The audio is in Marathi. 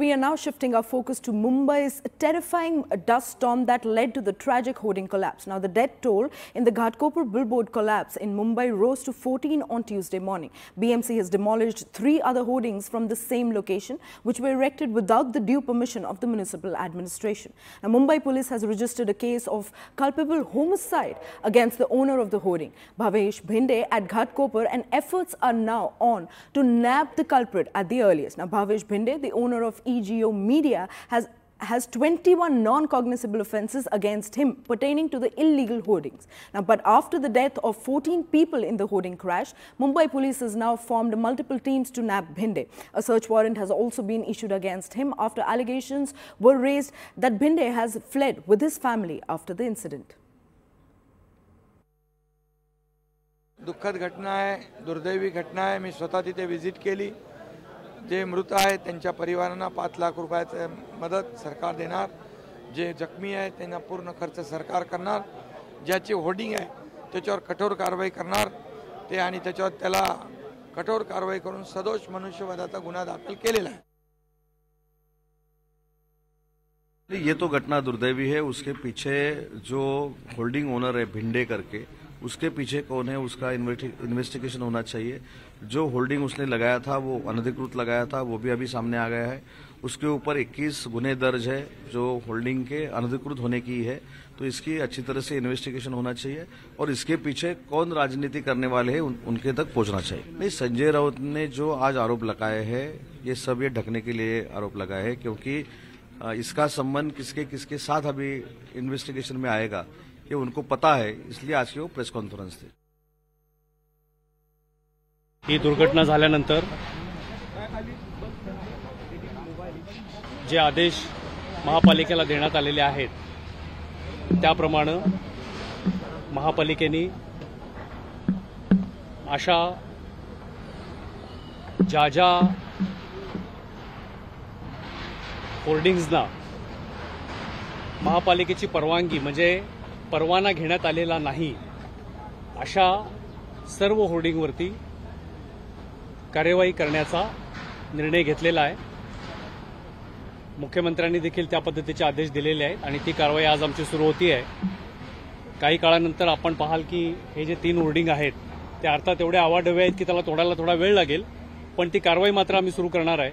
we are now shifting our focus to Mumbai's terrifying dust storm that led to the tragic hoarding collapse. Now, the death toll in the Ghatkopar billboard collapse in Mumbai rose to 14 on Tuesday morning. BMC has demolished 3 other hoardings from the same location, which were erected without the due permission of the municipal administration. Now, Mumbai police has registered a case of culpable homicide against the owner of the hoarding, Bhavesh Bhinde, at Ghatkopar, and efforts are now on to nab the culprit at the earliest. Now, Bhavesh Bhinde, the owner of EGO Media, has 21 non-cognizable offences against him pertaining to the illegal hoardings. Now, but after the death of 14 people in the hoarding crash, Mumbai police has now formed multiple teams to nab Bhinde. A search warrant has also been issued against him after allegations were raised that Bhinde has fled with his family after the incident. दुःखद घटना आहे, दुर्दैवी घटना आहे. मी स्वतः तिथे विजिट केली. जे मृत आहेत त्यांच्या परिवारांना 5 लाख रुपयाची मदत सरकार देणार. जे जखमी आहेत त्यांना पूर्ण खर्च सरकार करणार. ज्याची होर्डिंग आहे त्याच्यावर कठोर कारवाई करणार ते आणि त्याच्यावर त्याला कठोर कारवाई करून सदोष मनुष्यवधाचा गुन्हा दाखल केलेला आहे. ये तो घटना दुर्दैवी है. उसके पीछे जो होल्डिंग ओनर है भिंडे करके, उसके पीछे कौन है उसका इन्वेस्टिगेशन होना चाहिए. जो होल्डिंग उसने लगाया था वो अनधिकृत लगाया था, वो भी अभी सामने आ गया है. उसके ऊपर 21 गुने दर्ज है जो होल्डिंग के अनधिकृत होने की है. तो इसकी अच्छी तरह से इन्वेस्टिगेशन होना चाहिए और इसके पीछे कौन राजनीति करने वाले हैं उनके तक पहुंचना चाहिए. नहीं, संजय राउत ने जो आज आरोप लगाए हैं ये सब ये ढकने के लिए आरोप लगाए हैं, क्योंकि इसका संबंध किसके किसके साथ अभी इन्वेस्टिगेशन में आएगा ये उनको पता है, इसलिए आज की वो प्रेस कॉन्फ्रेंस थी. ही दुर्घटना झाल्यानंतर जे आदेश महापालिकेला देण्यात आलेले आहेत त्याप्रमाणे महापालिकेने अशा ज्या होर्डिंग्सना महापालिकेची परवानगी म्हणजे परवाना घेण्यात आलेला नाही अशा सर्व होर्डिंगवरती कार्यवाही करण्याचा निर्णय घेतलेला आहे. मुख्यमंत्र्यांनी देखील त्या पद्धतीचे आदेश दिलेले आहेत आणि ती कारवाई आज आमची सुरू होती आहे. काही काळानंतर आपण पाहाल की हे जे 3 होर्डिंग आहेत ते अर्थात एवढे आवाढव्य आहेत की त्याला तोडायला थोडा वेळ लागेल, पण ती कारवाई मात्र आम्ही सुरू करणार आहे.